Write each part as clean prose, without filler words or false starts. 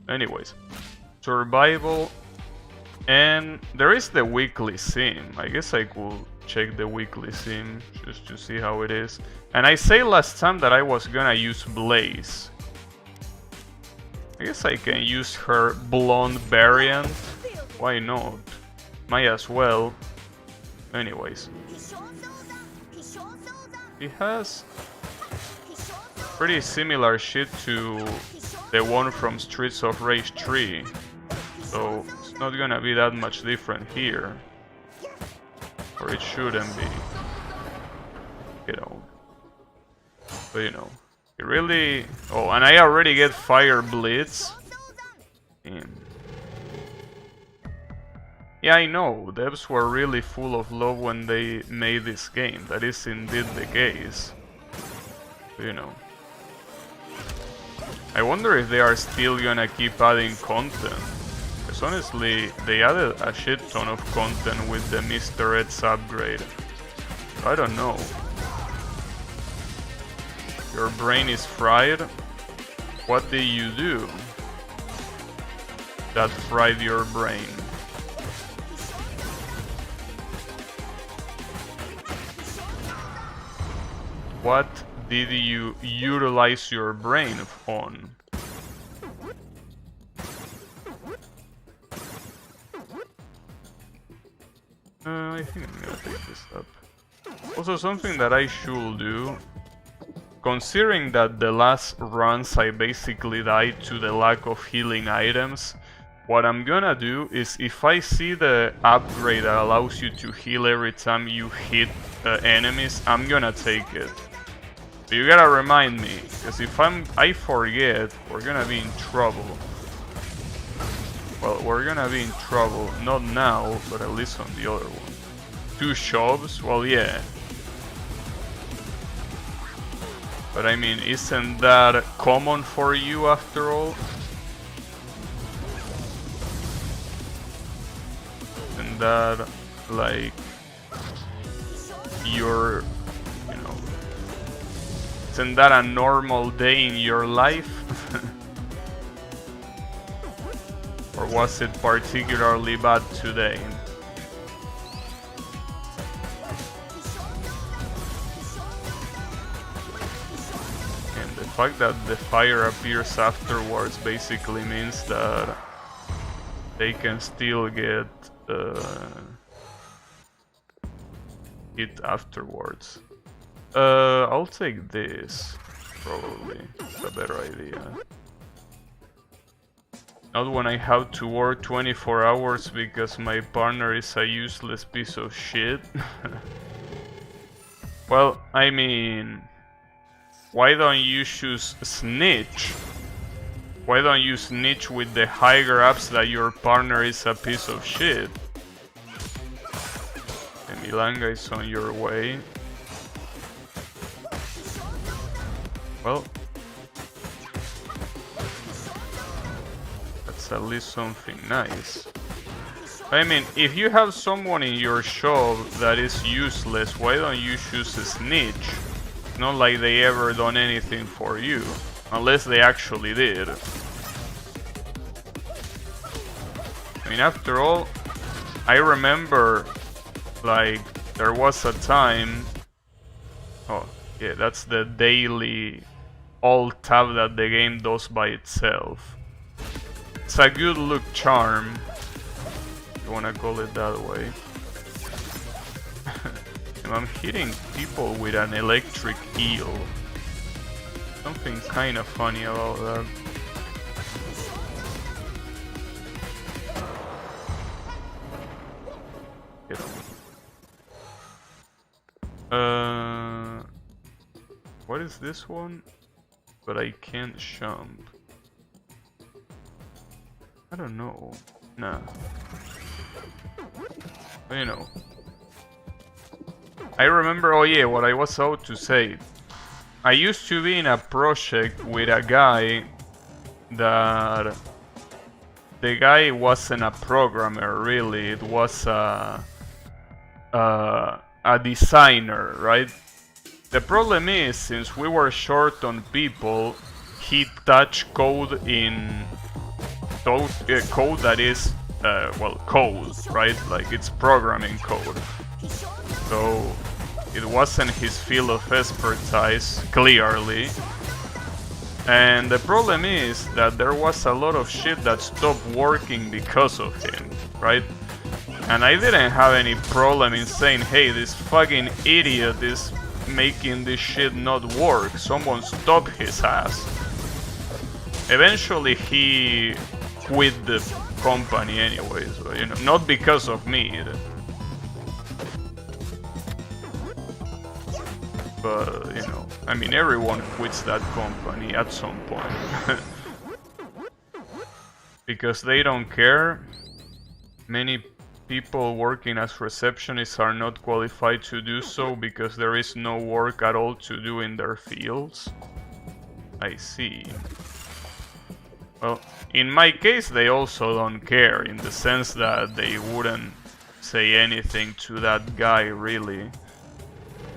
Anyways, survival, and there is the weekly sim. I guess I could check the weekly sim just to see how it is. And I say last time that I was gonna use Blaze. I guess I can use her blonde variant. Why not? Might as well. Anyways, he has pretty similar shit to the one from Streets of Rage 3, so it's not gonna be that much different here, or it shouldn't be, you know. But you know, it really... Oh, and I already get Fire Blitz. Damn. Yeah, I know, devs were really full of love when they made this game. That is indeed the case. But, you know. I wonder if they are still gonna keep adding content. Because honestly, they added a shit ton of content with the Mr. Ed's upgrade. I don't know. Your brain is fried? What did you do that fried your brain? What did you utilize your brain on? I think I'm gonna take this up. Also, something that I should do, considering that the last runs I basically died to the lack of healing items, what I'm gonna do is, if I see the upgrade that allows you to heal every time you hit enemies, I'm gonna take it. But you gotta remind me, because if I forget, we're gonna be in trouble. Well, we're gonna be in trouble, not now, but at least on the other one. 2 shops? Well, yeah. But I mean, isn't that common for you after all? Isn't that, like, your... Isn't that a normal day in your life? Or was it particularly bad today? And the fact that the fire appears afterwards basically means that they can still get hit afterwards. I'll take this, probably. It's a better idea. Not when I have to work 24 hours because my partner is a useless piece of shit. Well, I mean... Why don't you choose Snitch? Why don't you snitch with the higher ups that your partner is a piece of shit? The Milanga is on your way. Well, that's at least something nice. I mean, if you have someone in your shop that is useless, why don't you choose a Snitch? It's not like they ever done anything for you, unless they actually did. I mean, after all, I remember, like, there was a time... Oh, yeah, that's the daily alt tab that the game does by itself. It's a good look charm, if you wanna call it that way. And I'm hitting people with an electric eel. Something kinda funny about that. Get on. What is this one? But I can't jump. I don't know. Nah. But you know. I remember, oh yeah, what I was about to say. I used to be in a project with a guy that... The guy wasn't a programmer, really. It was a designer, right? The problem is, since we were short on people, he touched code in code that is well, code, right? Like it's programming code. So it wasn't his field of expertise, clearly. And the problem is that there was a lot of shit that stopped working because of him, right? And I didn't have any problem in saying, hey, this fucking idiot is making this shit not work. Someone stop his ass. Eventually he quit the company anyways, but, you know, not because of me. But, you know, I mean, everyone quits that company at some point. Because they don't care. Many people working as receptionists are not qualified to do so because there is no work at all to do in their fields. I see. Well, in my case, they also don't care, in the sense that they wouldn't say anything to that guy, really.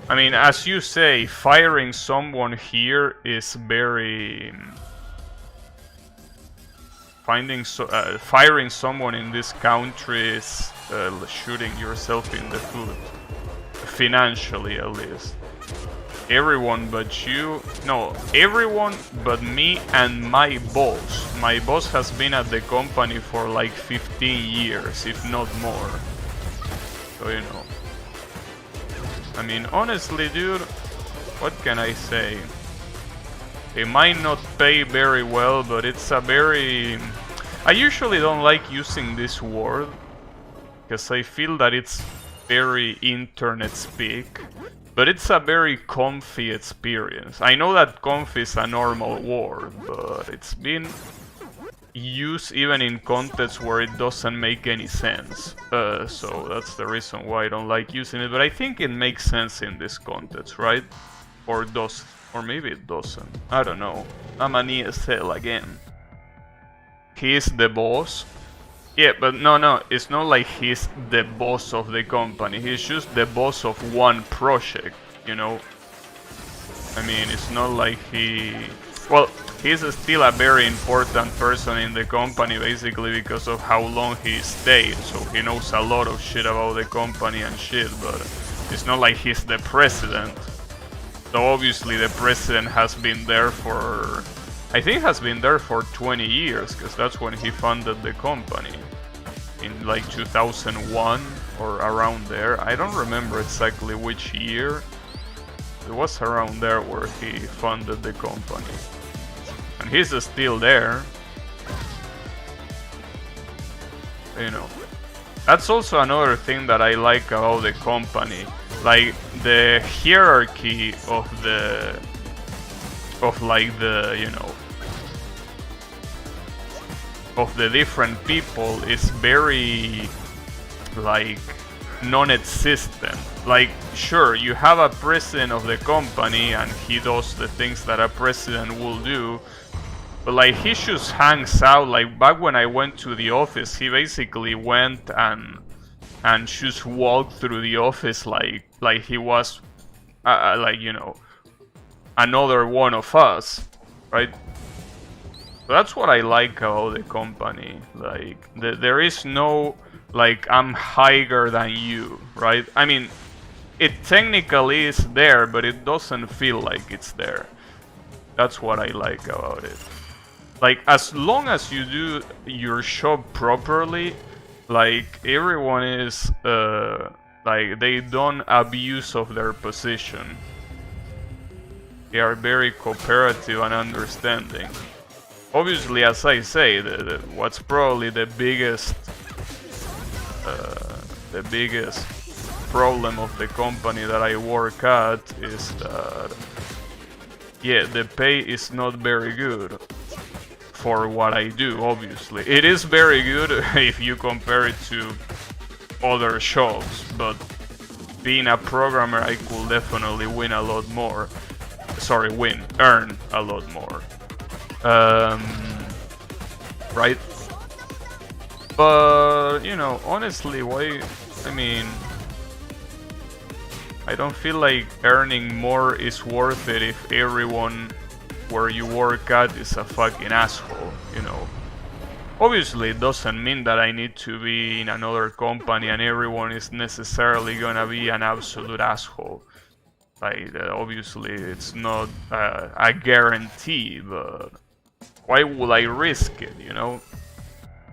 I mean, as you say, firing someone here is very... firing someone in this country is shooting yourself in the foot. Financially, at least. Everyone but you... No, everyone but me and my boss. My boss has been at the company for like 15 years, if not more. So, you know. I mean, honestly, dude, what can I say? It might not pay very well, but it's a very... I usually don't like using this word, because I feel that it's very internet speak, but it's a very comfy experience. I know that comfy is a normal word, but it's been used even in contexts where it doesn't make any sense. So that's the reason why I don't like using it, but I think it makes sense in this context, right? Or does, or maybe it doesn't. I don't know. I'm an ESL again. He's the boss. Yeah, but no, it's not like he's the boss of the company. He's just the boss of one project, you know? I mean, it's not like he... Well, he's still a very important person in the company, basically because of how long he stayed. So he knows a lot of shit about the company and shit, but it's not like he's the president. So obviously the president has been there for... I think has been there for 20 years, because that's when he funded the company. In like 2001 or around there. I don't remember exactly which year. It was around there where he funded the company. And he's still there. You know. That's also another thing that I like about the company. Like the hierarchy of the... of like the, you know... of the different people is very... like... non-existent. Like, sure, you have a president of the company and he does the things that a president will do, but like he just hangs out. Like back when I went to the office, he basically went and just walked through the office like he was like, you know, another one of us, right? So that's what I like about the company. Like there is no like I'm higher than you, right? I mean, it technically is there, but it doesn't feel like it's there. That's what I like about it. Like, as long as you do your job properly, like, everyone is, like, they don't abuse of their position. They are very cooperative and understanding. Obviously, as I say, what's probably the biggest problem of the company that I work at is that, yeah, the pay is not very good for what I do, obviously. It is very good if you compare it to other jobs, but being a programmer, I could definitely win a lot more. Sorry, earn a lot more. Right? But, you know, honestly, I mean, I don't feel like earning more is worth it if everyone where you work at is a fucking asshole, you know. Obviously, it doesn't mean that I need to be in another company and everyone is necessarily gonna be an absolute asshole. Like, obviously, it's not a guarantee, but why would I risk it, you know?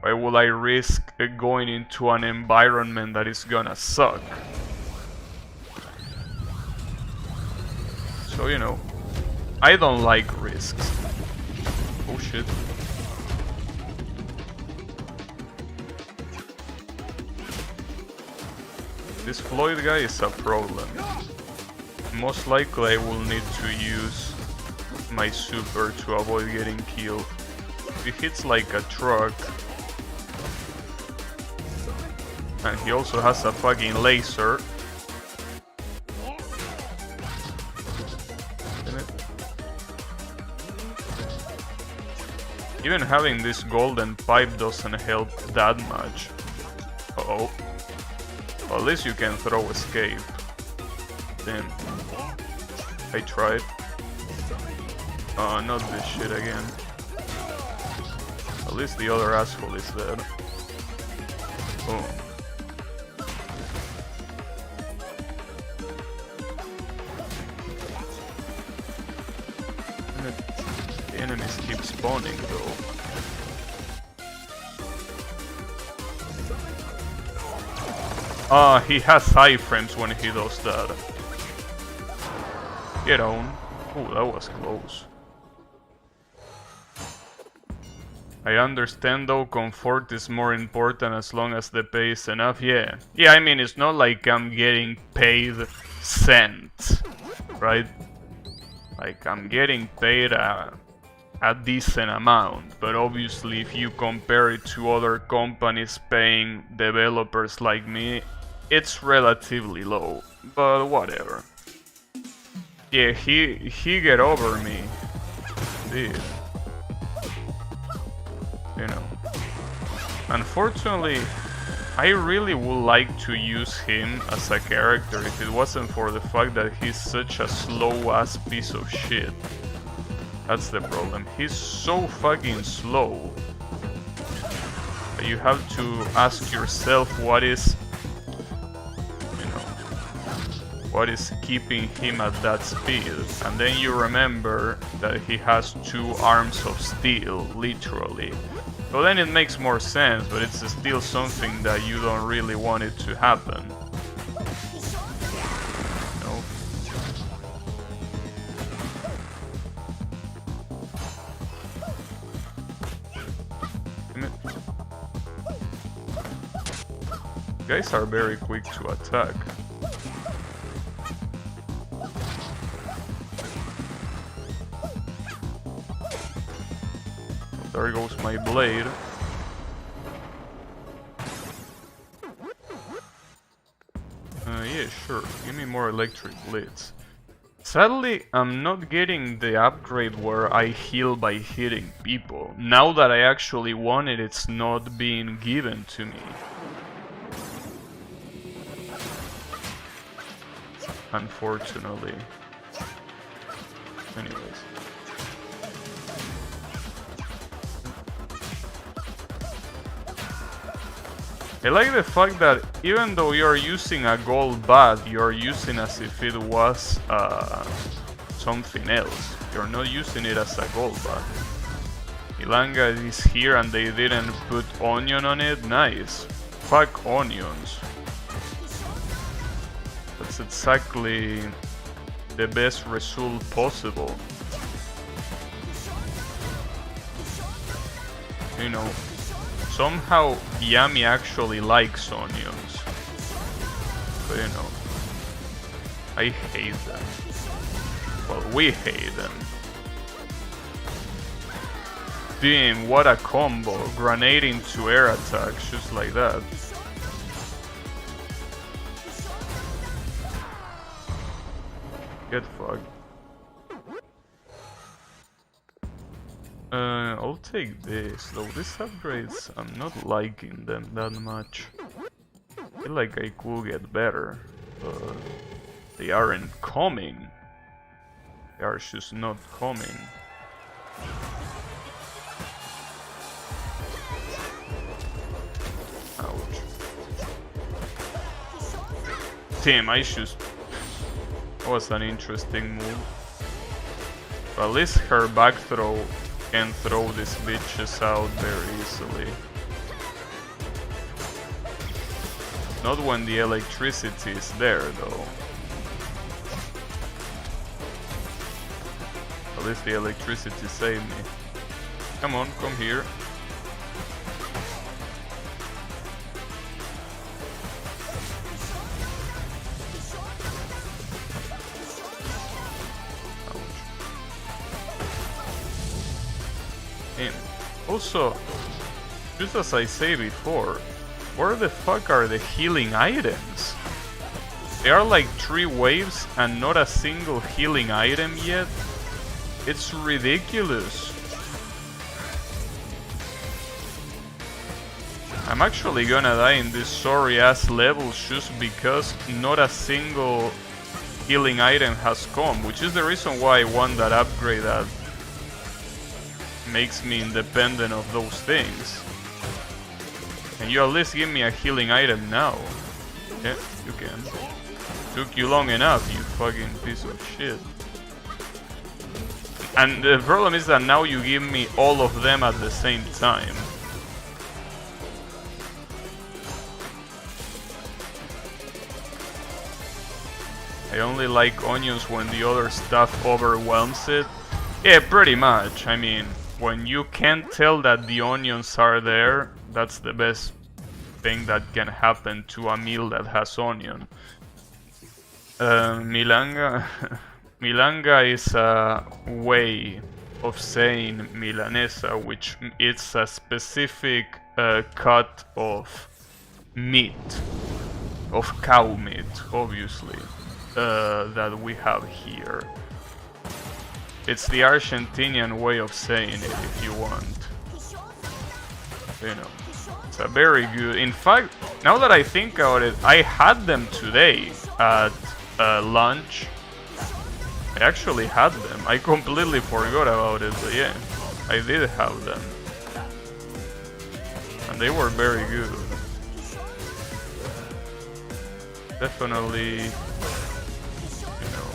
Why would I risk going into an environment that is gonna suck? So, you know, I don't like risks. Oh shit. This Floyd guy is a problem. Most likely I will need to use my super to avoid getting killed. He hits like a truck. And he also has a fucking laser. Even having this golden pipe doesn't help that much. Uh-oh. Well, at least you can throw escape. Damn. I tried. Oh, not this shit again. At least the other asshole is dead. Boom. The enemies keep spawning though. Ah, he has iframes when he does that. Get on. Oh, that was close. I understand though, comfort is more important as long as the pay is enough. Yeah, I mean, it's not like I'm getting paid cents, right? Like, I'm getting paid a decent amount, but obviously if you compare it to other companies paying developers like me, it's relatively low, but whatever. Yeah, he get over me. Dude. You know. Unfortunately, I really would like to use him as a character if it wasn't for the fact that he's such a slow-ass piece of shit. That's the problem. He's so fucking slow. You have to ask yourself what is keeping him at that speed, and then you remember that he has 2 arms of steel, literally. So then it makes more sense, but it's still something that you don't really want it to happen. No. Guys are very quick to attack. There goes my blade. Yeah, sure. Give me more electric blades. Sadly, I'm not getting the upgrade where I heal by hitting people. Now that I actually want it, it's not being given to me. Unfortunately. Anyways. I like the fact that even though you're using a gold bat, you're using as if it was something else. You're not using it as a gold bat. Ilanga is here and they didn't put onion on it? Nice. Fuck onions. That's exactly the best result possible. You know. Somehow, Yami actually likes onions. But you know, I hate them. Well, we hate them. Damn, what a combo. Grenade into air attacks, just like that. Get fucked. I'll take this, though these upgrades, I'm not liking them that much. I feel like I could get better, but they aren't coming. They are just not coming. Ouch. Damn, I just... That was an interesting move. But at least her back throw can throw these bitches out very easily. Not when the electricity is there, though. At least the electricity saved me. Come on, come here. Also, just as I say before, where the fuck are the healing items? There are like 3 waves and not a single healing item yet? It's ridiculous. I'm actually gonna die in these sorry ass levels just because not a single healing item has come, which is the reason why I want that upgrade that makes me independent of those things. Can you at least give me a healing item now? Yeah, you can. Took you long enough, you fucking piece of shit. And the problem is that now you give me all of them at the same time. I only like onions when the other stuff overwhelms it. Yeah, pretty much. I mean, when you can't tell that the onions are there, that's the best thing that can happen to a meal that has onion. Milanga Milanga is a way of saying milanesa, which it's a specific cut of meat, of cow meat, obviously, that we have here. It's the Argentinian way of saying it, if you want. You know, it's a very good... In fact, now that I think about it, I had them today at lunch. I actually had them. I completely forgot about it, but yeah, I did have them. And they were very good. Definitely, you know,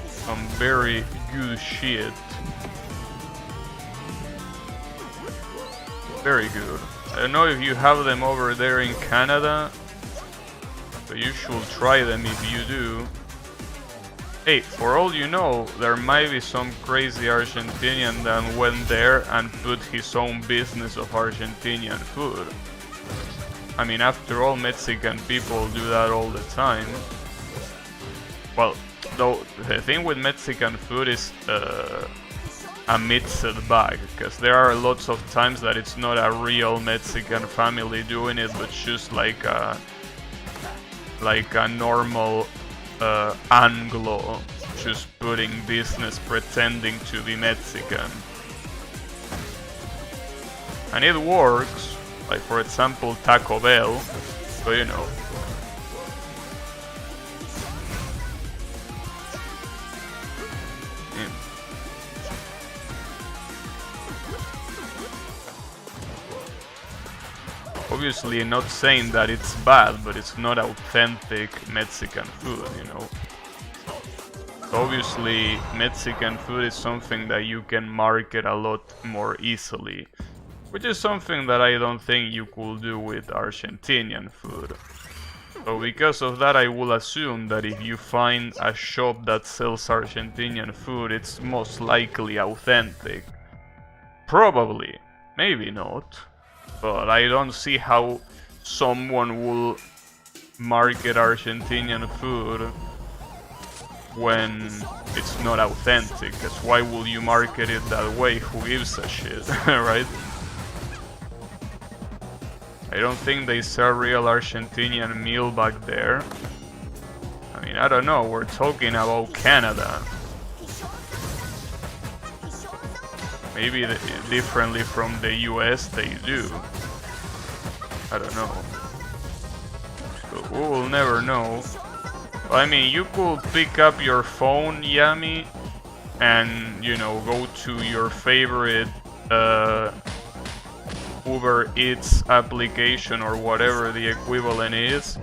some very good shit. Very good. I don't know if you have them over there in Canada, but you should try them if you do. Hey, for all you know, there might be some crazy Argentinian that went there and put his own business of Argentinian food. I mean, after all, Mexican people do that all the time. Well, though, the thing with Mexican food is a mixed bag, because there are lots of times that it's not a real Mexican family doing it, but just like a normal Anglo just putting business pretending to be Mexican. And it works, like for example Taco Bell, so you know. Obviously not saying that it's bad, but it's not authentic Mexican food, you know. Obviously Mexican food is something that you can market a lot more easily, which is something that I don't think you could do with Argentinian food. So because of that, I will assume that if you find a shop that sells Argentinian food, it's most likely authentic. Probably, maybe not. But I don't see how someone will market Argentinian food when it's not authentic. Because why would you market it that way? Who gives a shit, right? I don't think they sell real Argentinian meal back there. I mean, I don't know, we're talking about Canada. Maybe differently from the US they do. I don't know. So we will never know. I mean, you could pick up your phone, Yami, and, you know, go to your favorite Uber Eats application or whatever the equivalent is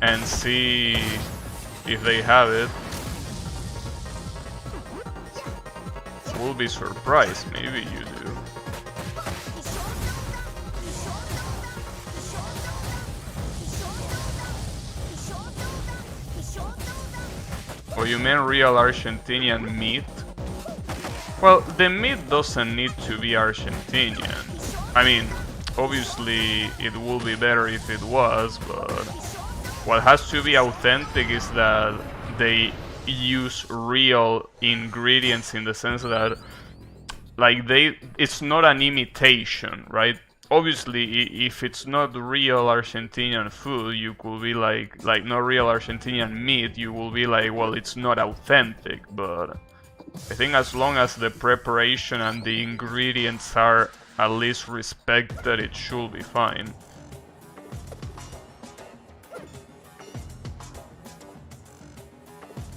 and see if they have it. We'll be surprised, maybe you do. Oh, you mean real Argentinian meat? Well, the meat doesn't need to be Argentinian. I mean, obviously it would be better if it was, but what has to be authentic is that they use real ingredients, in the sense that, like, it's not an imitation, right? Obviously, if it's not real Argentinian food, you could be like not real Argentinian meat, you will be like, well, it's not authentic. But I think as long as the preparation and the ingredients are at least respected, it should be fine.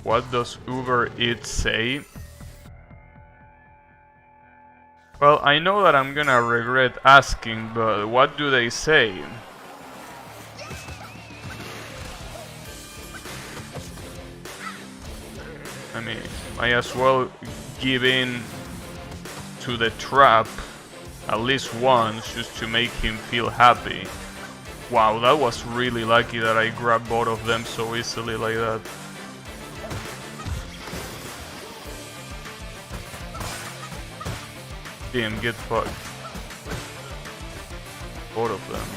What does Uber Eats say? Well, I know that I'm gonna regret asking, but what do they say? I mean, I as well give in to the trap at least once, just to make him feel happy. Wow, that was really lucky that I grabbed both of them so easily like that. Damn, get fucked. Both of them.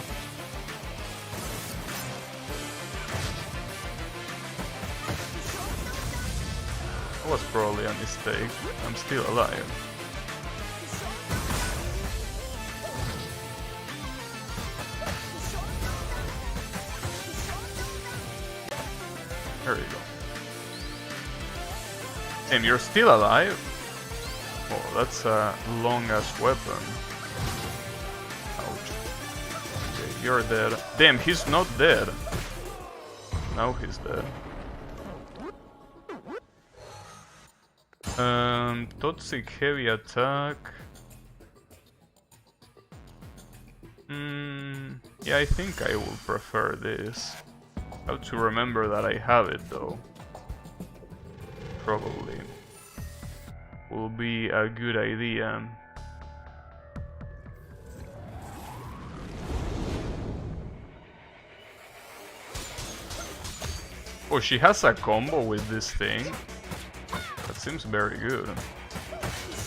That was probably a mistake. I'm still alive. There you go. Damn, you're still alive? Oh, that's a long-ass weapon. Ouch. Okay, you're dead. Damn, he's not dead. Now he's dead. Toxic heavy attack. Yeah, I think I will prefer this. I have to remember that I have it though. Probably. Will be a good idea. Oh, she has a combo with this thing? That seems very good.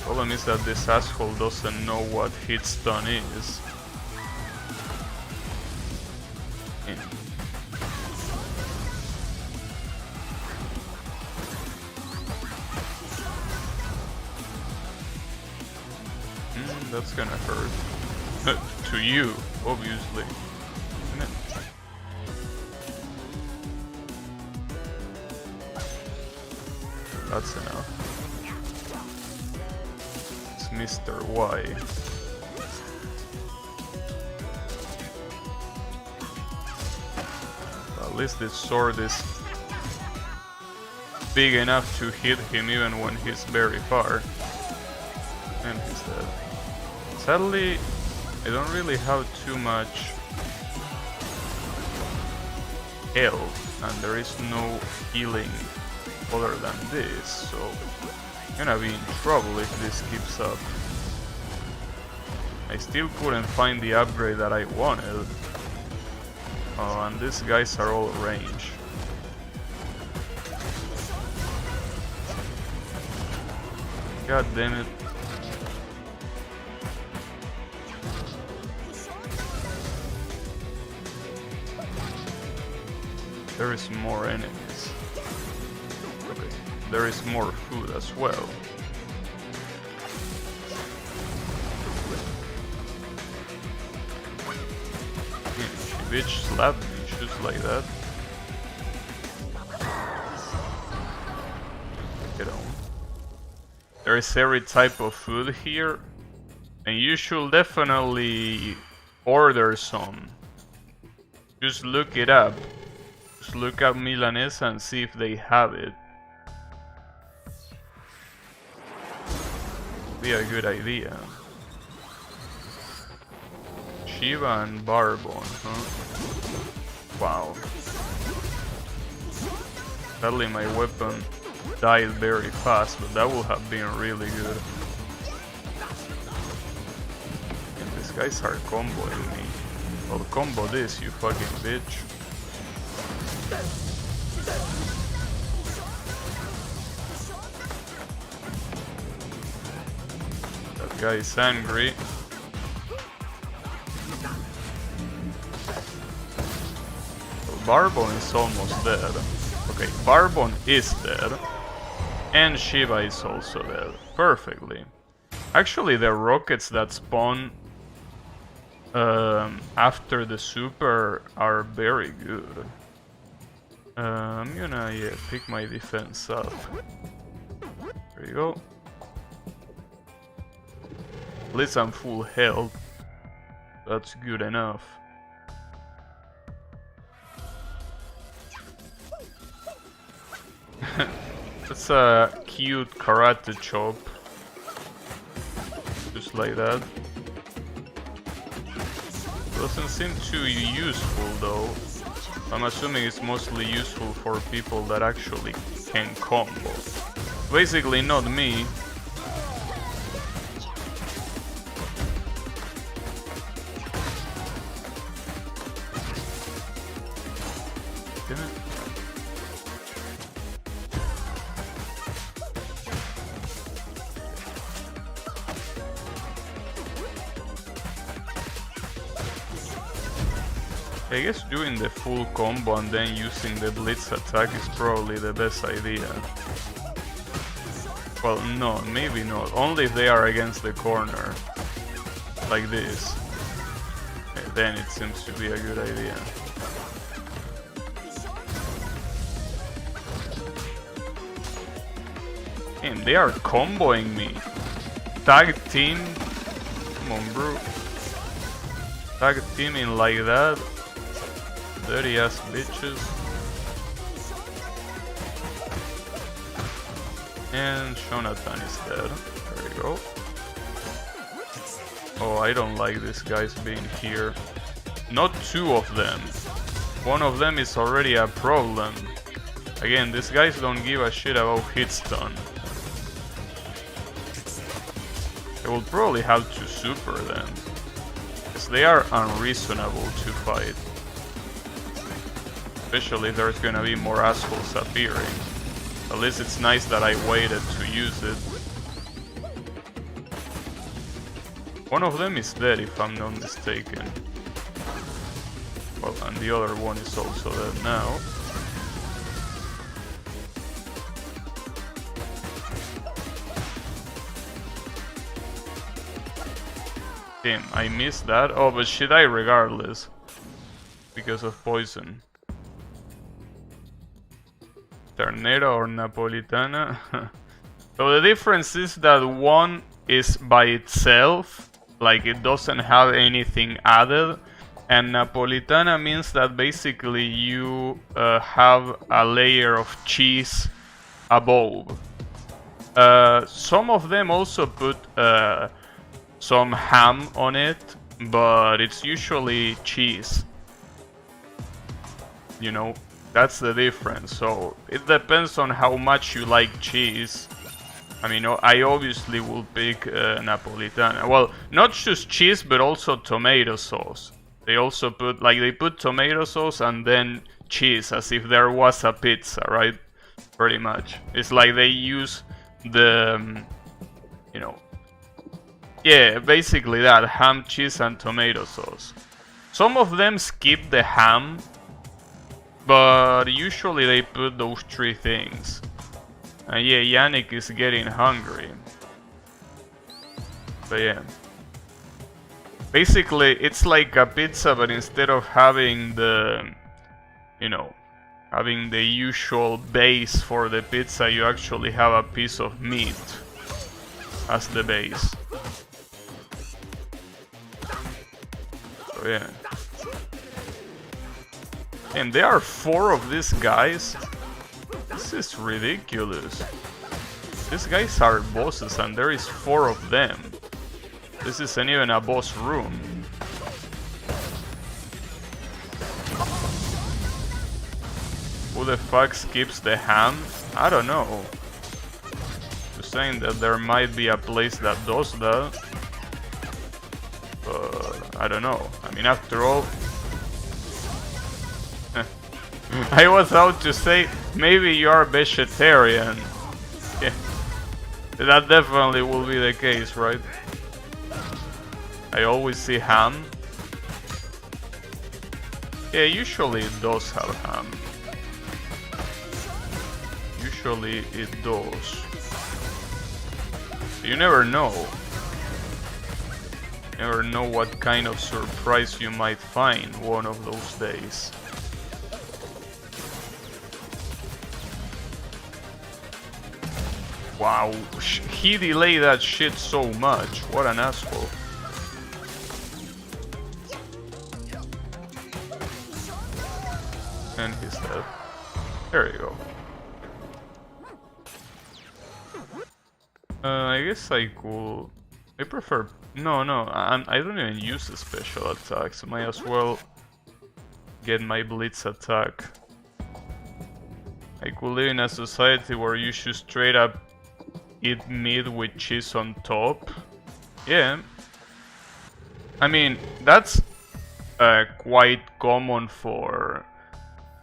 Problem is that this asshole doesn't know what hit stun is. That's gonna hurt. To you, obviously. That's enough. It's Mr. Y. At least this sword is big enough to hit him even when he's very far. And he's dead. Sadly, I don't really have too much health, and there is no healing other than this, so I'm gonna be in trouble if this keeps up. I still couldn't find the upgrade that I wanted. Oh, and these guys are all range. God damn it. There is more enemies. Okay, there is more food as well. Yeah, bitch slapped me just like that. Get on. There is every type of food here, and you should definitely order some. Just look it up. Just look up Milanesa and see if they have it. Be a good idea. Shiva and Barbon, huh? Wow. Sadly my weapon died very fast, but that would have been really good. And these guys are comboing me. Well, combo this, you fucking bitch. That guy is angry. Barbon is almost dead. Okay, Barbon is dead. And Shiva is also dead. Perfectly. Actually, the rockets that spawn after the super are very good. I'm gonna pick my defense up. There you go. At least I'm full health. That's good enough. That's a cute karate chop. Just like that. Doesn't seem too useful though. I'm assuming it's mostly useful for people that actually can combo. Basically not me. Damn it. I guess doing the full combo and then using the blitz attack is probably the best idea. Well, no, maybe not. Only if they are against the corner. Like this. Okay, then it seems to be a good idea. And they are comboing me. Tag team. Come on, bro. Tag teaming like that. Dirty ass bitches. And Jonathan is dead. There we go. Oh, I don't like these guys being here. Not two of them. One of them is already a problem. Again, these guys don't give a shit about hit stun. I will probably have to super them. Because they are unreasonable to fight. Especially if there's gonna be more assholes appearing. At least it's nice that I waited to use it. One of them is dead if I'm not mistaken. Well, and the other one is also dead now. Damn, I missed that. Oh, but she died regardless. Because of poison. Ternera or Napolitana. So the difference is that one is by itself, like it doesn't have anything added, and Napolitana means that basically you have a layer of cheese above. Some of them also put some ham on it, but it's usually cheese. You know? That's the difference, so it depends on how much you like cheese. I mean, I obviously will pick Napolitana. Well, not just cheese, but also tomato sauce. They also put, like, they put tomato sauce and then cheese, as if there was a pizza, right? Pretty much. It's like they use the, you know, yeah, basically that, ham, cheese, and tomato sauce. Some of them skip the ham, but usually they put those three things. And yeah, Yannick is getting hungry. But yeah. Basically, it's like a pizza, but instead of having the, you know, having the usual base for the pizza, you actually have a piece of meat as the base. So yeah. And there are 4 of these guys. This is ridiculous. These guys are bosses and there is 4 of them. This isn't even a boss room. Who the fuck skips the ham? I don't know. Just saying that there might be a place that does that. But I don't know. I mean, after all, I was out to say maybe you are vegetarian. Yeah, that definitely will be the case, right? I always see ham. Yeah, usually it does have ham. Usually it does. You never know. Never know what kind of surprise you might find one of those days. Wow, he delayed that shit so much. What an asshole. And he's dead. There you go. I guess I could... I prefer... No, I don't even use the special attacks. Might as well get my blitz attack. I could live in a society where you should straight up eat meat with cheese on top. Yeah. I mean, that's quite common for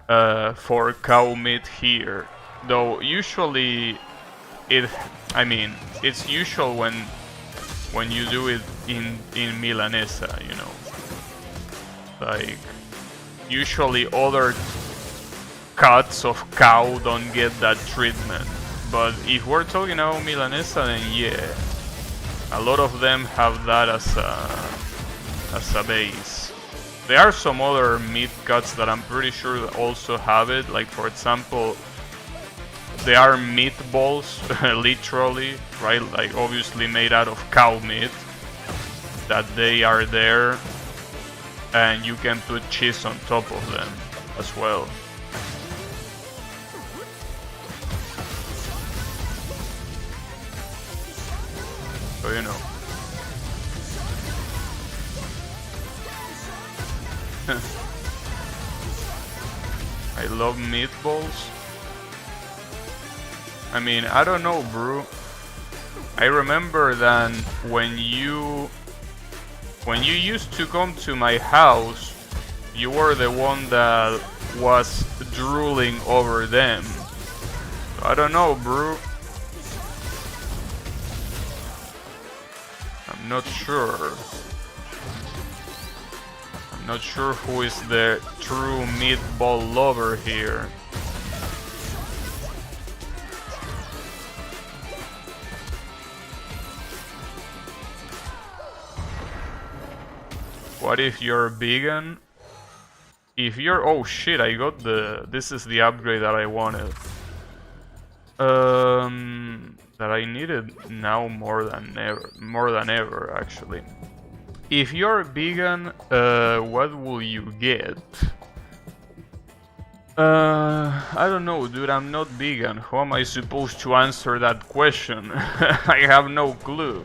cow meat here. Though usually it's usual when you do it in Milanesa, you know. Like, usually other cuts of cow don't get that treatment. But if we're talking about Milanesa, then yeah, a lot of them have that as a base. There are some other meat cuts that I'm pretty sure that also have it. Like, for example, they are meatballs, literally, right? Like, obviously made out of cow meat. That they are there, and you can put cheese on top of them as well. So, you know. I love meatballs. I mean, I don't know, bro. I remember that when you used to come to my house, you were the one that was drooling over them. I don't know, bro. I'm not sure. I'm not sure who is the true meatball lover here. What if you're vegan? If you're... Oh shit, I got the... This is the upgrade that I wanted. That I needed now more than ever, actually. If you're vegan, what will you get? I don't know, dude, I'm not vegan. How am I supposed to answer that question? I have no clue.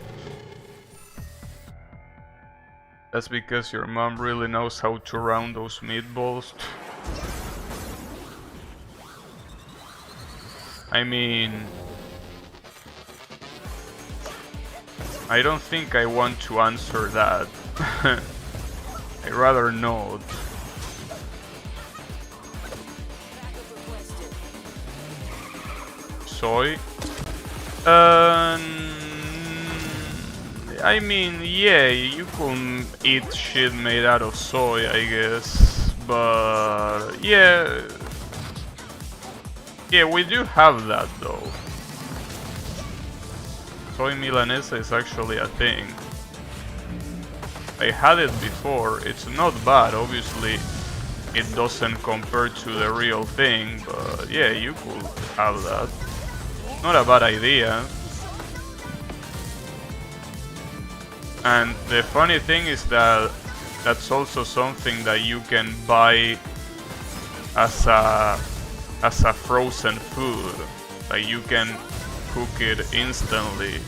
That's because your mom really knows how to round those meatballs. I mean... I don't think I want to answer that. I'd rather not. Soy? I mean, yeah, you can eat shit made out of soy, I guess. But yeah, we do have that though. Soy Milanesa is actually a thing. I had it before. It's not bad, obviously. It doesn't compare to the real thing, but yeah, you could have that. Not a bad idea. And the funny thing is that that's also something that you can buy as a frozen food. Like, you can cook it instantly.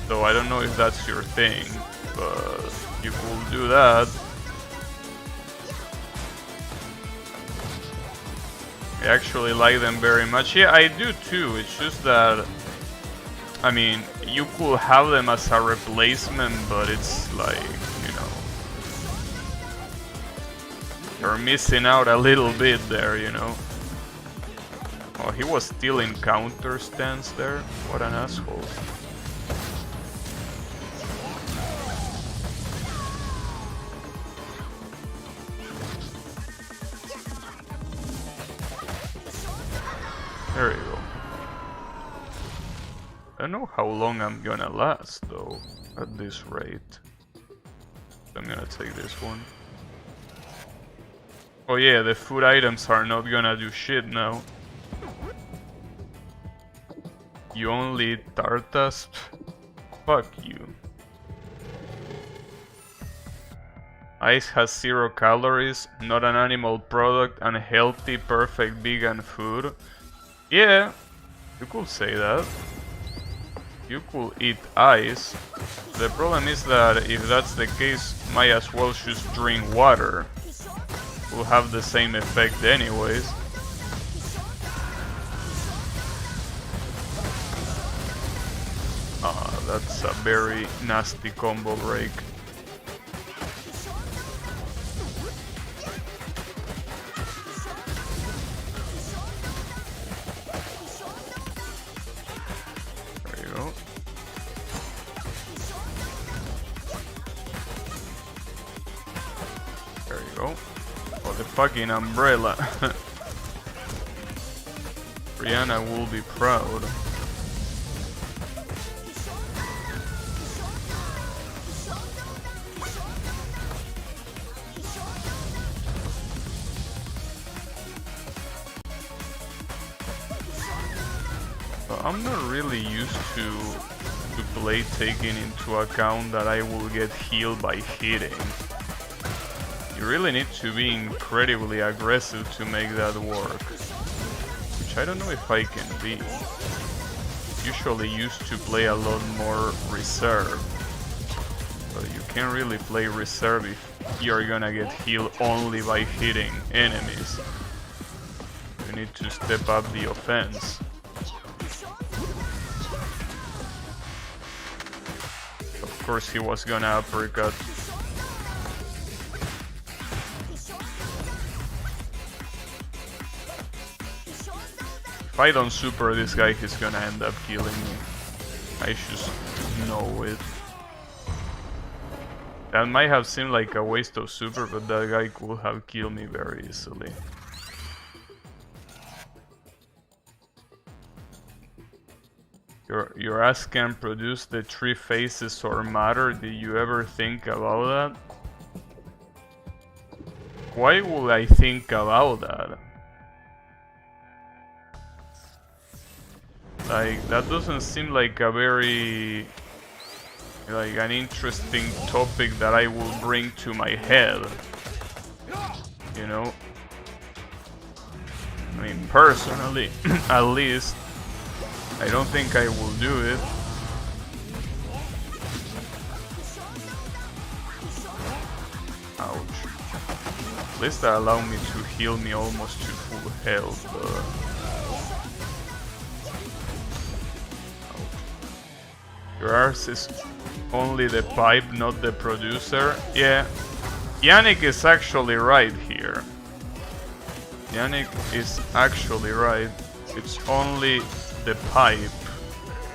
So I don't know if that's your thing, but you could do that. I actually like them very much. Yeah, I do too. It's just that, I mean, you could have them as a replacement, but it's like, you know, you're missing out a little bit there, you know. Oh, he was still in counter stance there. What an asshole. There you go. I don't know how long I'm gonna last though, at this rate. I'm gonna take this one. Oh yeah, the food items are not gonna do shit now. You only eat tartas? Fuck you. Ice has 0 calories, not an animal product, and healthy, perfect vegan food. Yeah, you could say that. You could eat ice. The problem is that if that's the case, might as well just drink water. Will have the same effect anyways. That's a very nasty combo break. There you go. There you go. Oh, the fucking umbrella. Brianna will be proud. I'm not really used to play taking into account that I will get healed by hitting. You really need to be incredibly aggressive to make that work, which I don't know if I can be. Usually used to play a lot more reserve, but you can't really play reserve if you're gonna get healed only by hitting enemies. You need to step up the offense. Of course he was gonna uppercut. If I don't super this guy, he's gonna end up killing me. I just know it. That might have seemed like a waste of super, but that guy could have killed me very easily. Your ass can produce the 3 faces or matter. Did you ever think about that? Why would I think about that? Like, that doesn't seem like a very... like an interesting topic that I will bring to my head. You know? I mean, personally, at least, I don't think I will do it. Ouch. At least that allowed me to heal me almost to full health. Your arse is only the pipe, not the producer. Yeah, Yannick is actually right here. Yannick is actually right. It's only the pipe.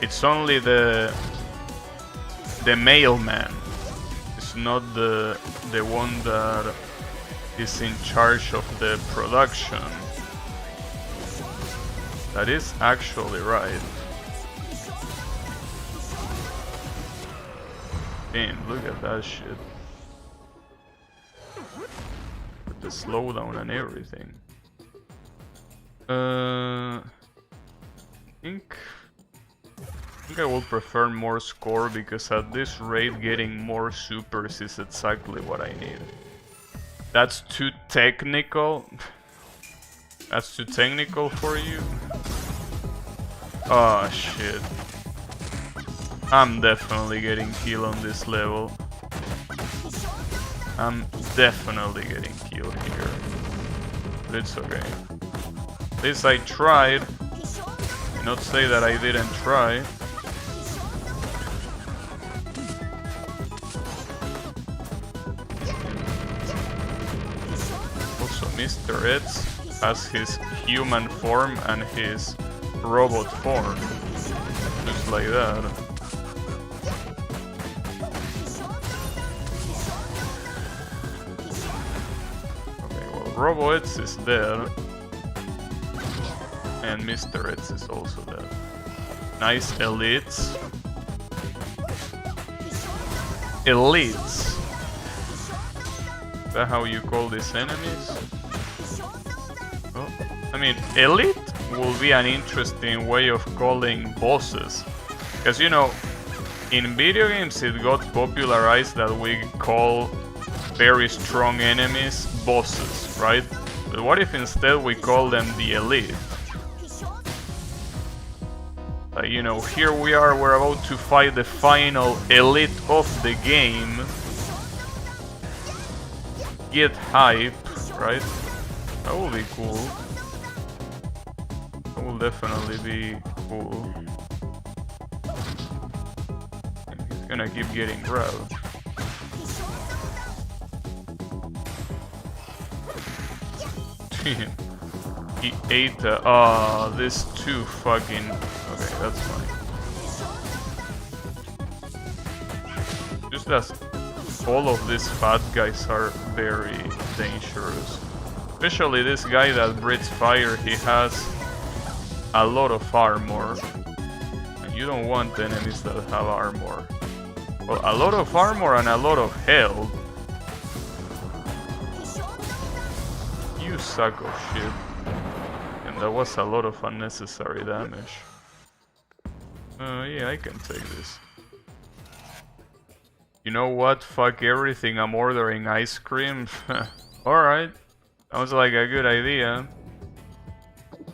It's only the mailman. It's not the one that is in charge of the production. That is actually right. Damn, look at that shit. With the slowdown and everything. I think I will prefer more score, because at this rate getting more supers is exactly what I need. That's too technical. That's too technical for you. Oh shit. I'm definitely getting killed on this level. I'm definitely getting killed here. But it's okay. At least I tried. Not say that I didn't try. Also, Mr. Eds has his human form and his robot form. Just like that. Okay, well, Robo Eds is dead. And Mr. Eds is also dead. Nice elites. Elites. Is that how you call these enemies? Oh, I mean, elite will be an interesting way of calling bosses. Because, you know, in video games it got popularized that we call very strong enemies bosses, right? But what if instead we call them the elite? You know, here we are, we're about to fight the final elite of the game. Get hype, right? That will be cool. That will definitely be cool. And he's gonna keep getting grabbed. He ate the... Ah, this too fucking... Okay, that's funny. Just as all of these fat guys are very dangerous. Especially this guy that breathes fire, he has a lot of armor. And you don't want enemies that have armor. Well, a lot of armor and a lot of health. You suck of shit. And that was a lot of unnecessary damage. Yeah, I can take this. You know what? Fuck everything, I'm ordering ice cream. Alright. Sounds like a good idea.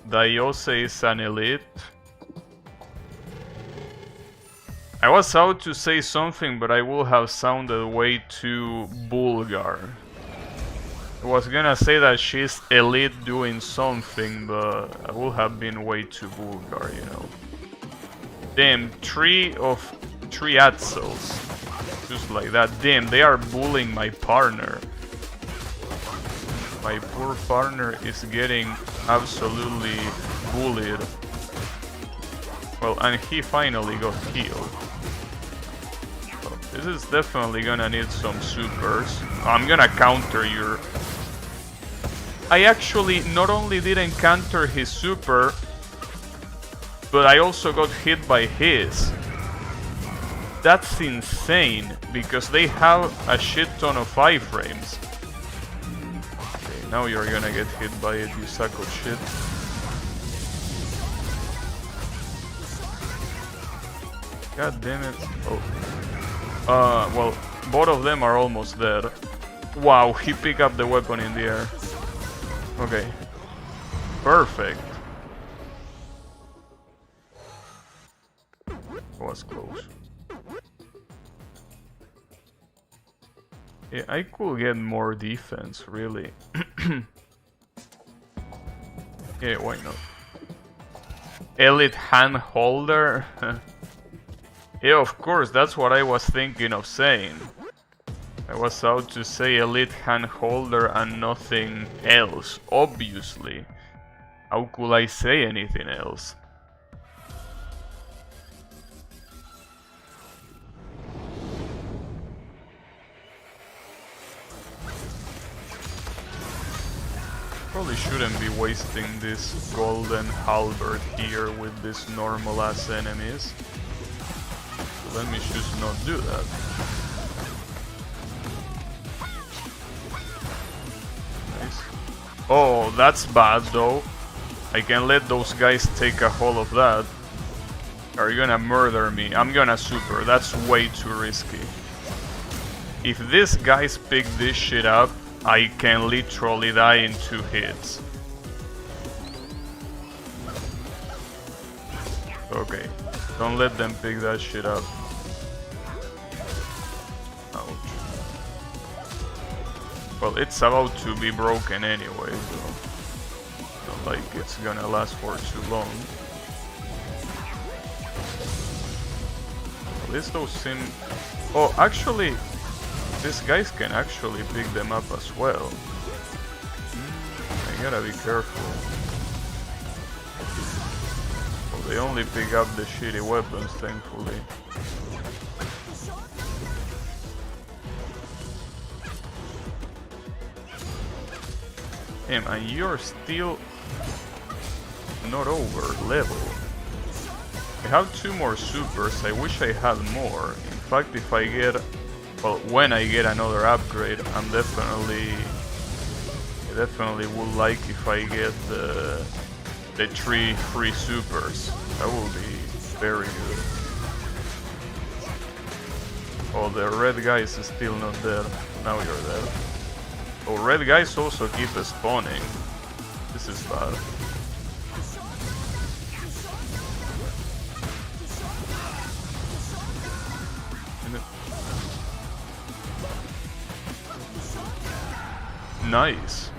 Daiose is an elite. I was out to say something, but I would have sounded way too vulgar. I was gonna say that she's elite doing something, but I would have been way too vulgar, you know. Damn, 3 of 3 Atzels. Just like that. Damn, they are bullying my partner. My poor partner is getting absolutely bullied. Well, and he finally got killed. So this is definitely gonna need some supers. I'm gonna counter your... I actually not only didn't counter his super, but I also got hit by his. That's insane, because they have a shit ton of iframes. Okay, now you're gonna get hit by it, you sack of shit. God damn it. Oh. Well, both of them are almost dead. Wow, he picked up the weapon in the air. Okay. Perfect. Was close. Yeah, I could get more defense, really. Yeah, why not? Elite hand holder? Yeah, of course, that's what I was thinking of saying. I was out to say elite hand holder and nothing else, obviously. How could I say anything else? Probably shouldn't be wasting this golden halberd here with these normal ass enemies. So let me just not do that. Nice. Oh, that's bad though. I can let those guys take a hold of that. Are you gonna murder me? I'm gonna super. That's way too risky. If these guys pick this shit up, I can literally die in 2 hits. Okay, don't let them pick that shit up. Ouch. Well, it's about to be broken anyway, so not like it's gonna last for too long. At least those seem... Oh, actually, these guys can actually pick them up as well. I gotta be careful. Well, they only pick up the shitty weapons, thankfully. Damn, and you're still not over level. I have 2 more supers. I wish I had more. In fact, if I get... Well, when I get another upgrade, I definitely would like if I get the 3 free supers. That will be very good. Oh, the red guy is still not dead. Now you're dead. Oh, red guys also keep spawning. This is bad. Nice.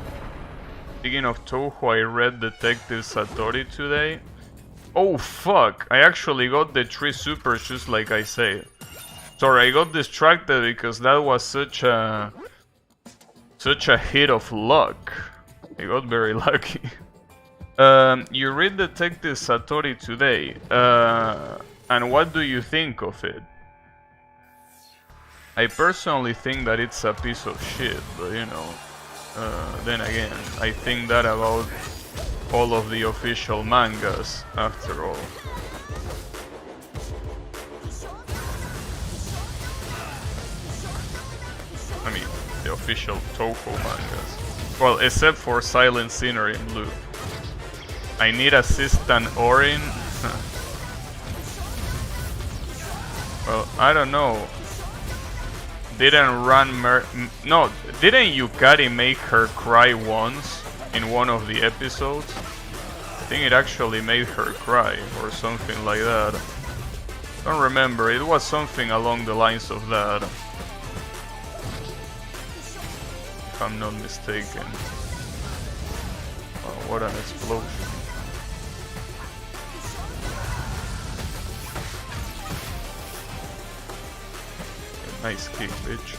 Speaking of Toho, I read Detective Satori today. Oh fuck, I actually got the 3 supers just like I said. Sorry, I got distracted because that was such a hit of luck. I got very lucky. You read Detective Satori today, and what do you think of it? I personally think that it's a piece of shit, but you know, then again, I think that about all of the official mangas, after all. I mean, the official Toho mangas. Well, except for Silent Sinner in blue. I need assistant Orin. Well, I don't know. Didn't Yukari make her cry once in one of the episodes? I think it actually made her cry or something like that. Don't remember, it was something along the lines of that. If I'm not mistaken. Oh, what an explosion. Nice kick, bitch.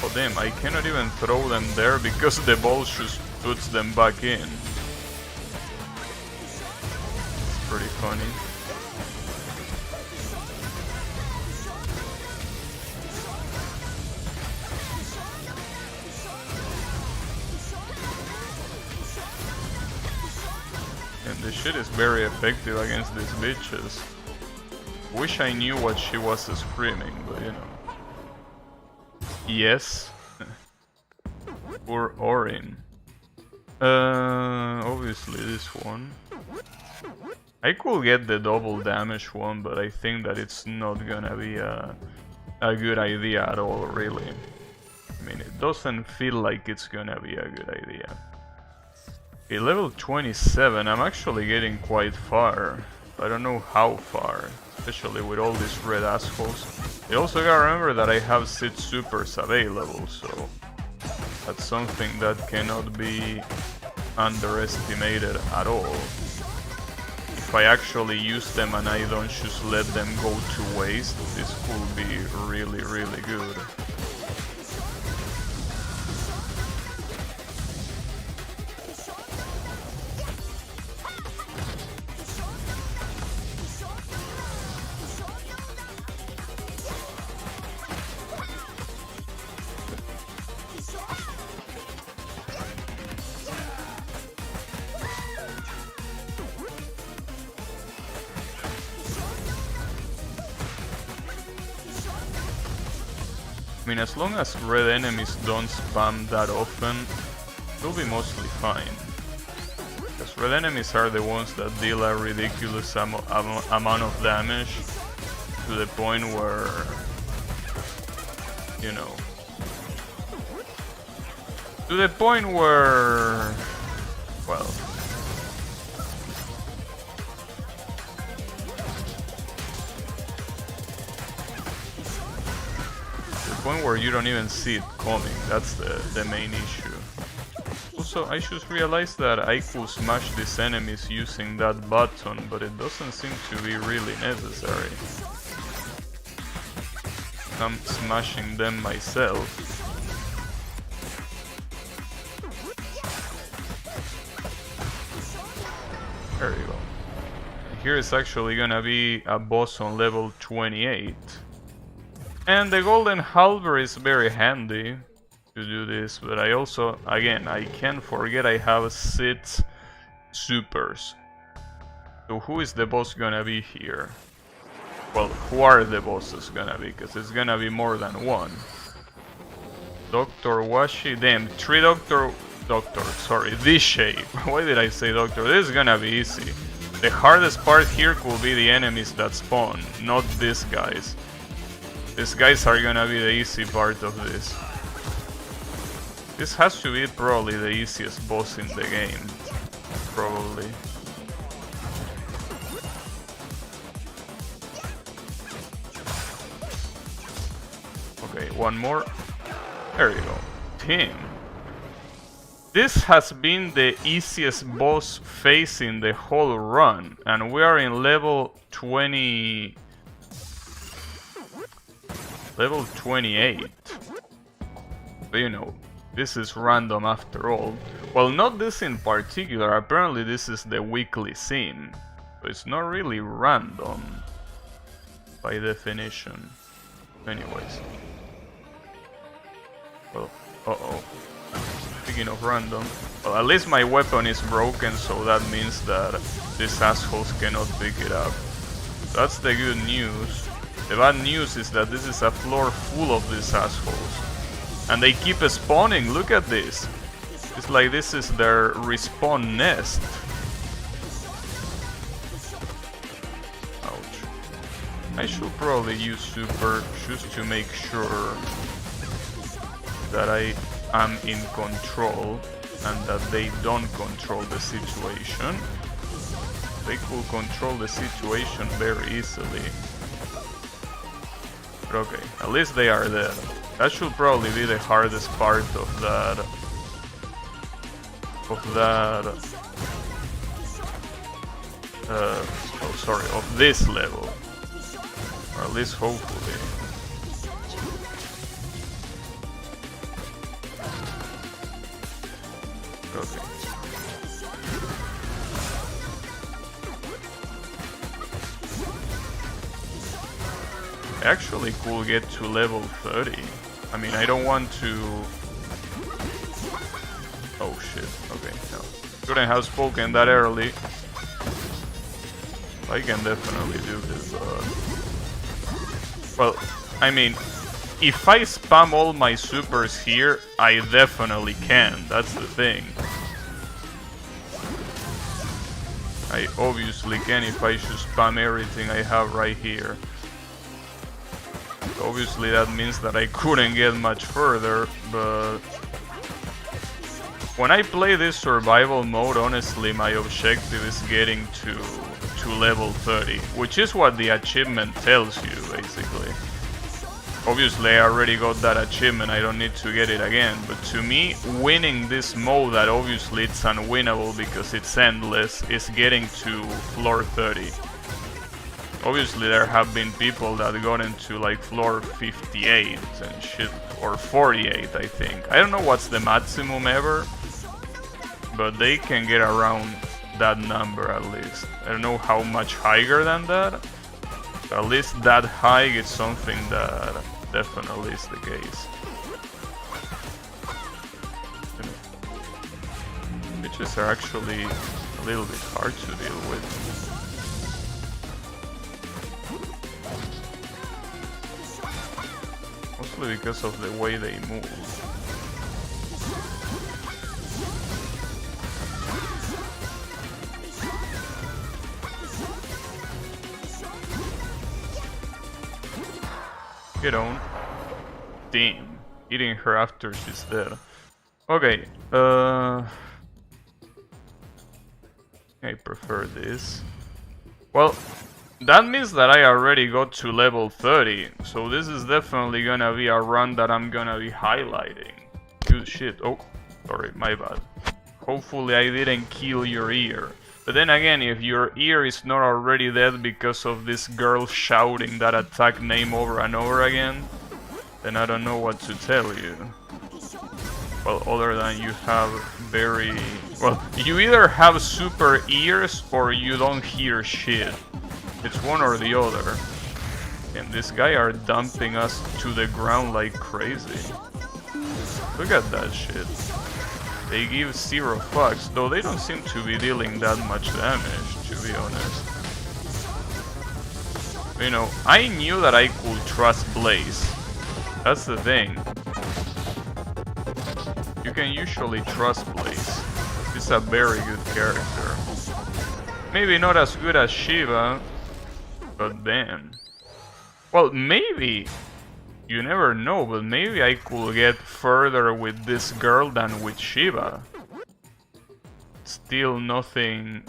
Oh damn, I cannot even throw them there because the ball just puts them back in. It's pretty funny. And this shit is very effective against these bitches. Wish I knew what she was screaming, but you know. Yes. Poor Orin. Obviously this one. I could get the double damage one, but I think that it's not gonna be a good idea at all, really. I mean, it doesn't feel like it's gonna be a good idea. Okay, level 27, I'm actually getting quite far. I don't know how far, especially with all these red assholes. You also gotta remember that I have 6 supers available, so that's something that cannot be underestimated at all. If I actually use them and I don't just let them go to waste, this could be really, really good. I mean, as long as red enemies don't spam that often, it'll be mostly fine. Because red enemies are the ones that deal a ridiculous amount of damage to the point where, you know, well, point where you don't even see it coming. That's the main issue. Also, I just realized that I could smash these enemies using that button, but it doesn't seem to be really necessary. I'm smashing them myself. There you go. Here is actually gonna be a boss on level 28. And the golden halberd is very handy to do this, but I also, again, I can't forget I have 6 supers. So who is the boss gonna be here? Well, who are the bosses gonna be? Because it's gonna be more than one. Dr. Washi, damn, 3 sorry, this shape. Why did I say doctor? This is gonna be easy. The hardest part here could be the enemies that spawn, not these guys. These guys are gonna be the easy part of this. This has to be probably the easiest boss in the game. Probably. Okay, one more. There you go. Team. This has been the easiest boss phase in the whole run, and we are in level 20... Level 28. But you know, this is random after all. Well, not this in particular, apparently this is the weekly scene. So it's not really random, by definition. Anyways. Well, uh-oh. Speaking of random, well, at least my weapon is broken, so that means that these assholes cannot pick it up. That's the good news. The bad news is that this is a floor full of these assholes. And they keep spawning, look at this. It's like this is their respawn nest. Ouch. I should probably use super just to make sure that I am in control and that they don't control the situation. They could control the situation very easily. But okay, at least they are dead. That should probably be the hardest part of that. Oh sorry, of this level. Or at least hopefully. Okay. I actually could get to level 30. I mean, I don't want to... Oh shit, okay, no. Couldn't have spoken that early. I can definitely do this, well, I mean, if I spam all my supers here, I definitely can, that's the thing. I obviously can if I should spam everything I have right here. Obviously that means that I couldn't get much further, but... When I play this survival mode, honestly my objective is getting to level 30, which is what the achievement tells you, basically. Obviously I already got that achievement, I don't need to get it again, but to me, winning this mode that obviously it's unwinnable because it's endless, is getting to floor 30. Obviously there have been people that got into like floor 58 and shit, or 48 I think. I don't know what's the maximum ever, but they can get around that number at least. I don't know how much higher than that, but at least that high is something that definitely is the case. Witches are actually a little bit hard to deal with. Mostly because of the way they move. Get on. Damn. Eating her after she's dead. Okay, I prefer this. Well, That means that I already got to level 30, so this is definitely gonna be a run that I'm gonna be highlighting. Good shit. Oh, sorry, my bad. Hopefully I didn't kill your ear. But then again, if your ear is not already dead because of this girl shouting that attack name over and over again, then I don't know what to tell you. Well, other than you have very... Well, you either have super ears or you don't hear shit. It's one or the other. And this guy are dumping us to the ground like crazy. Look at that shit. They give 0 fucks, though they don't seem to be dealing that much damage, to be honest. You know, I knew that I could trust Blaze. That's the thing. You can usually trust Blaze. He's a very good character. Maybe not as good as Shiva, but damn. Well, maybe. You never know, but maybe I could get further with this girl than with Shiva. Still nothing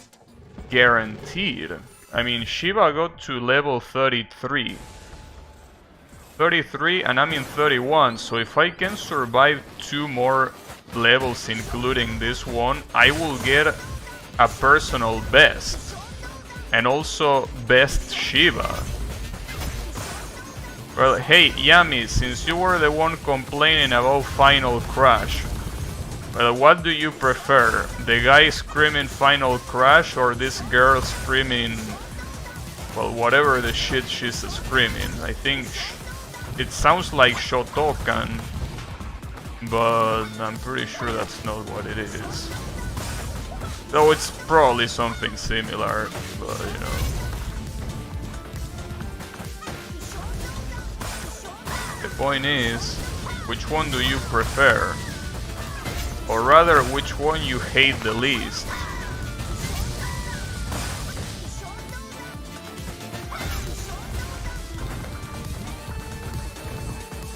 guaranteed. I mean, Shiva got to level 33. 33 and I'm in 31, so if I can survive 2 more levels including this one, I will get a personal best. And also best Shiva. Well, hey, Yami, since you were the one complaining about Final Crash, well, what do you prefer? The guy screaming Final Crash or this girl screaming, well, whatever the shit she's screaming? I think it sounds like Shotokan, but I'm pretty sure that's not what it is. Though it's probably something similar, but you know. The point is, which one do you prefer? Or rather, which one you hate the least?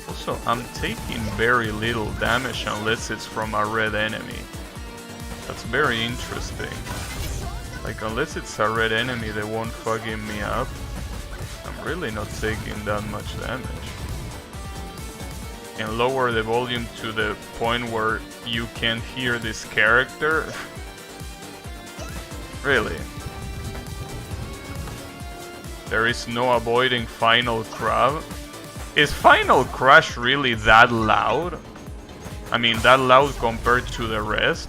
Also, I'm taking very little damage unless it's from a red enemy. That's very interesting. Like, unless it's a red enemy that won't fucking me up, I'm really not taking that much damage. And lower the volume to the point where you can't hear this character. Really? There is no avoiding Final Crab? Is Final Crash really that loud? I mean, that loud compared to the rest?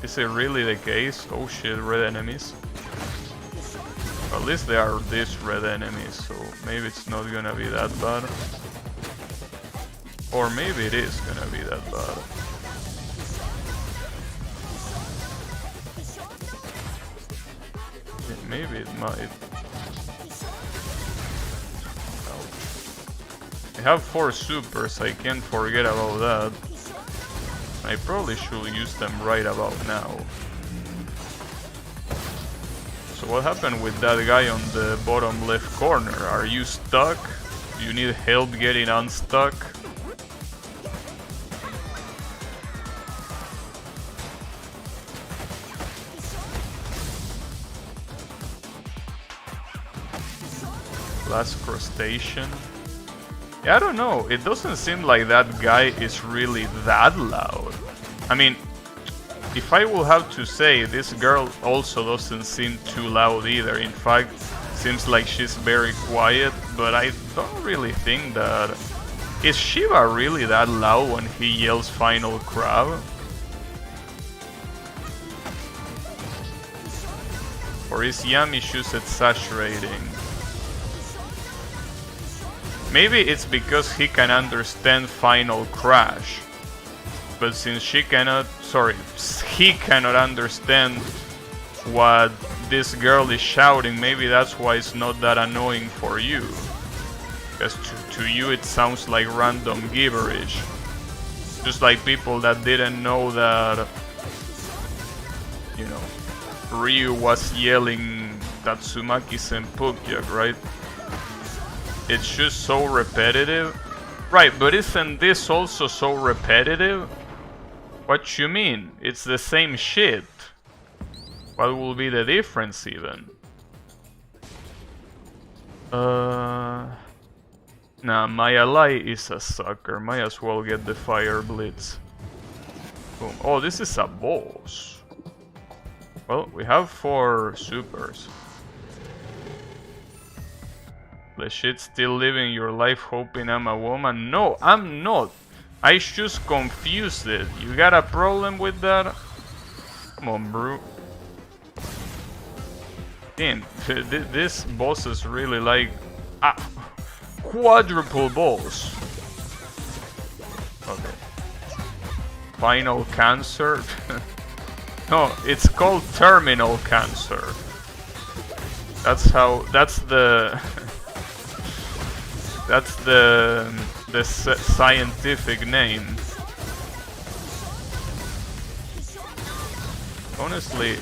Is it really the case? Oh shit, red enemies. At least they are these red enemies, so maybe it's not gonna be that bad. Or maybe it is gonna be that bad. Maybe it might. I have 4 supers, I can't forget about that. I probably should use them right about now. So what happened with that guy on the bottom left corner? Are you stuck? Do you need help getting unstuck? Last crustacean. Yeah, I don't know. It doesn't seem like that guy is really that loud. I mean, if I will have to say, this girl also doesn't seem too loud either. In fact, seems like she's very quiet, but I don't really think that... Is Shiva really that loud when he yells Final Crab? Or is Yami just exaggerating? Maybe it's because he can understand Final Crash. But since he cannot understand what this girl is shouting, maybe that's why it's not that annoying for you. Because to you it sounds like random gibberish. Just like people that didn't know that, you know, Ryu was yelling Tatsumaki Senpukya, right? It's just so repetitive. Right, but isn't this also so repetitive? What you mean? It's the same shit. What will be the difference even? Nah, my ally is a sucker. Might as well get the fire blitz. Boom. Oh, this is a boss. Well, we have 4 supers. The shit still living your life hoping I'm a woman? No, I'm not. I just confused it. You got a problem with that? Come on, bro. Damn, this boss is really like a quadruple boss. Okay. Final cancer? No, it's called terminal cancer. That's how. That's the. That's the scientific name. Honestly,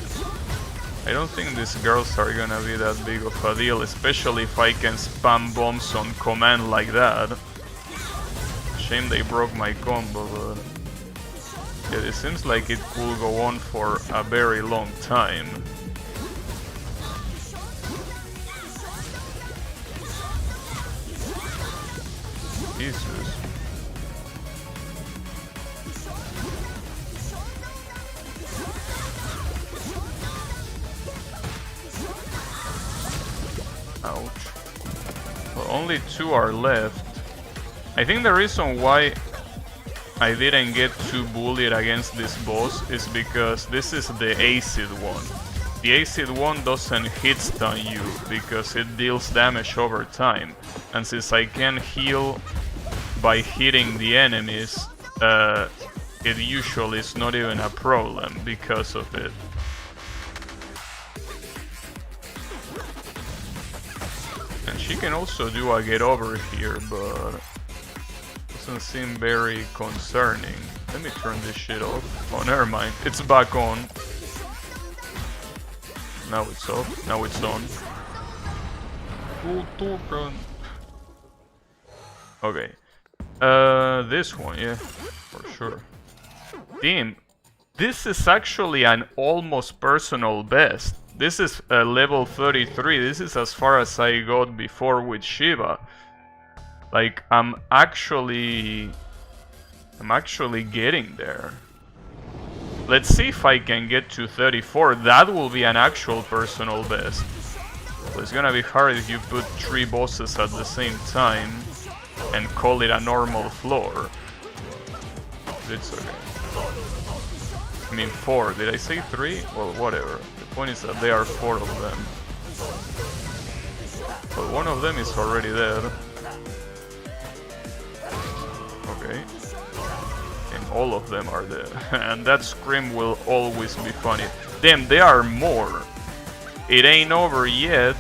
I don't think these girls are gonna be that big of a deal, especially if I can spam bombs on command like that. Shame they broke my combo, but yeah, it seems like it could go on for a very long time. Jesus. Ouch. Well, only 2 are left. I think the reason why I didn't get too bullied against this boss is because this is the acid one. The acid one doesn't hit stun you because it deals damage over time. And since I can heal by hitting the enemies, it usually is not even a problem because of it. And she can also do a get over here, but doesn't seem very concerning. Let me turn this shit off. Oh, never mind. It's back on. Now it's off. Now it's on. Okay. This one, yeah, for sure. Damn, this is actually an almost personal best. This is level 33. This is as far as I got before with Shiva. Like, I'm actually getting there. Let's see if I can get to 34. That will be an actual personal best. But it's gonna be hard if you put 3 bosses at the same time and call it a normal floor. It's okay. I mean 4. Did I say 3? Well, whatever. The point is that there are 4 of them. But one of them is already dead. Okay. And all of them are dead. And that scream will always be funny. Damn, there are more. It ain't over yet.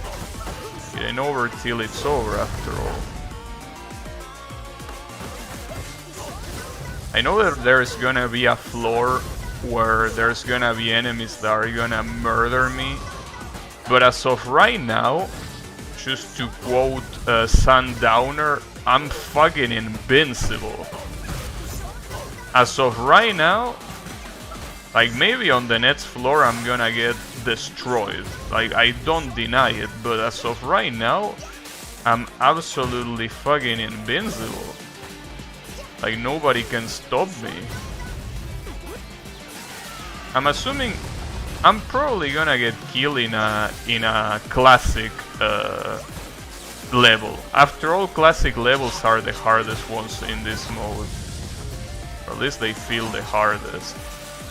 It ain't over till it's over after all. I know that there's gonna be a floor where there's gonna be enemies that are gonna murder me. But as of right now, just to quote Sundowner, I'm fucking invincible. As of right now, like maybe on the next floor I'm gonna get destroyed. Like, I don't deny it, but as of right now, I'm absolutely fucking invincible. Like, nobody can stop me. I'm assuming I'm probably gonna get killed in a classic level. After all, classic levels are the hardest ones in this mode. Or at least they feel the hardest.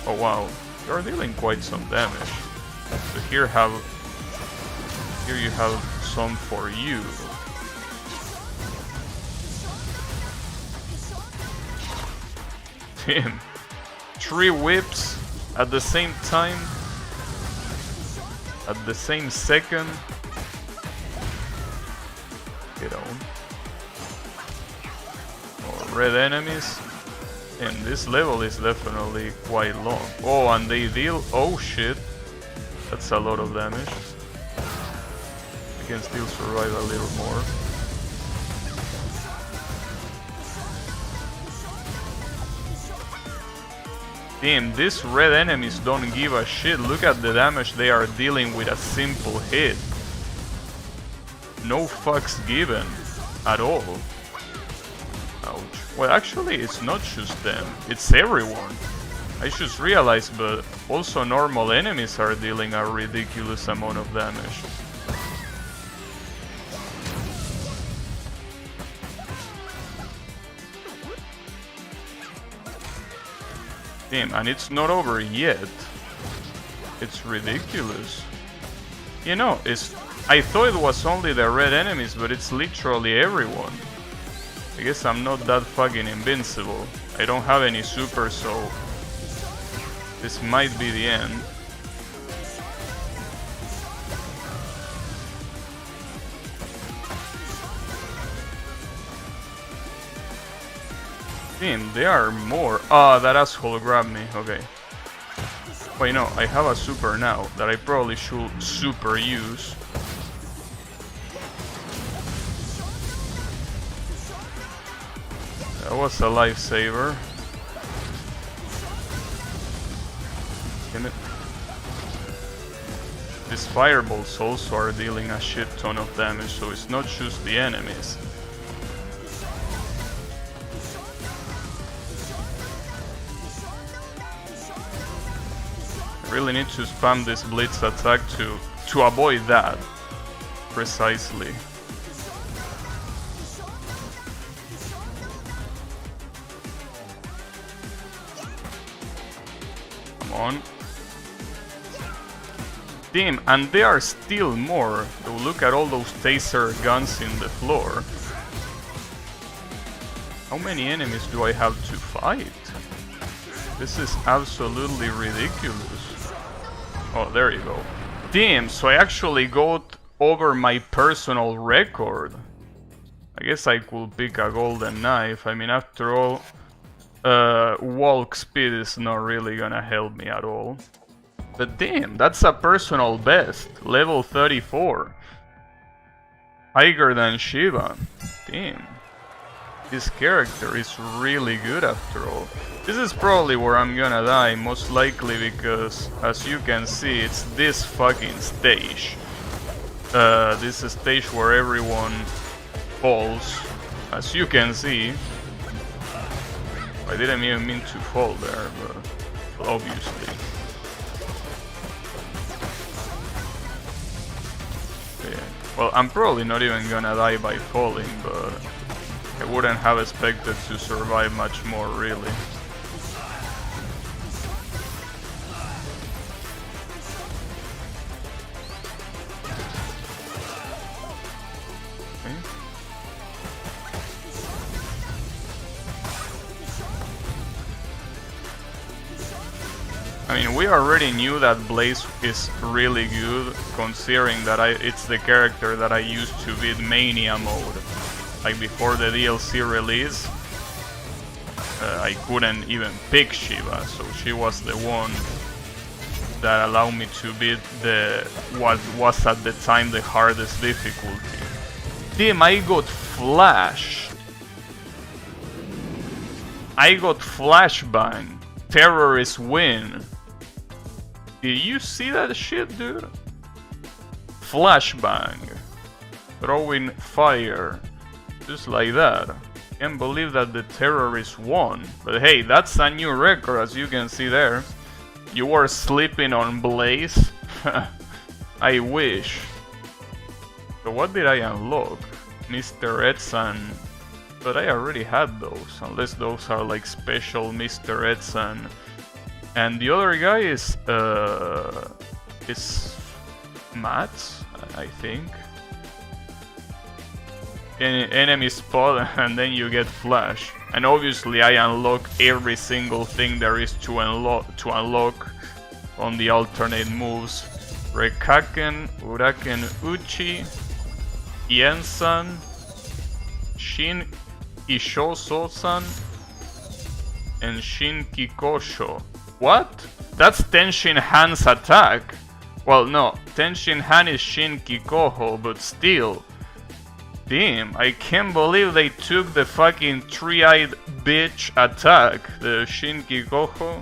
Oh wow, you're dealing quite some damage. So here you have some for you. Damn. 3 whips at the same time. At the same second. Get on. Oh, red enemies. And this level is definitely quite long. Oh, and they deal... Oh shit. That's a lot of damage. I can still survive a little more. Damn, these red enemies don't give a shit. Look at the damage they are dealing with a simple hit. no fucks given at all. Ouch. Well, actually, it's not just them, it's everyone. I just realized, but also normal enemies are dealing a ridiculous amount of damage. Damn, and it's not over yet. It's ridiculous. You know, I thought it was only the red enemies, but it's literally everyone. I guess I'm not that fucking invincible. I don't have any super, so this might be the end. Damn, there are more. Ah, that asshole grabbed me. Okay. Wait, no, I have a super now that I probably should super use. That was a lifesaver. Damn it. These fireballs also are dealing a shit ton of damage, so it's not just the enemies. I really need to spam this blitz attack to avoid that. Precisely. Come on. Damn, and there are still more. So look at all those taser guns in the floor. How many enemies do I have to fight? This is absolutely ridiculous. Oh, there you go. Damn, so I actually got over my personal record. I guess I could pick a golden knife. I mean, after all, walk speed is not really gonna help me at all. But damn, that's a personal best. Level 34. Higher than Shiva. Damn. This character is really good after all. This is probably where I'm gonna die, most likely, because as you can see, it's this fucking stage. This is a stage where everyone falls, as you can see. I didn't even mean to fall there, but obviously. Yeah. Well, I'm probably not even gonna die by falling, but I wouldn't have expected to survive much more, really. I mean, we already knew that Blaze is really good, considering that it's the character that I used to beat Mania mode. Like before the DLC release, I couldn't even pick Shiva, so she was the one that allowed me to beat what was at the time the hardest difficulty. Damn, I got flashed. I got flashbang. Terrorists win. Did you see that shit, dude? Flashbang. Throwing fire. Just like that. Can't believe that the terrorists won. But hey, that's a new record, as you can see there. You were sleeping on Blaze? I wish. So what did I unlock? Mr. Edson. But I already had those, unless those are like special Mr. Edson. And the other guy is Mats, I think. Enemy spot, and then you get flash. And obviously I unlock every single thing there is to unlock on the alternate moves. Rekaken, Uraken Uchi, Yensan, Shin Ishoso-san, and Shin Kikosho. What? That's Tenshin Han's attack. Well, no, Tenshin Han is Shin Kikoho, but still. Damn, I can't believe they took the fucking three-eyed bitch attack. The Shin Kikoho.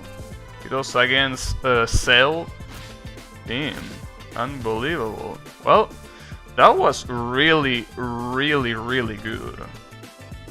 It was against Cell. Damn, unbelievable. Well, That was really, really, really good.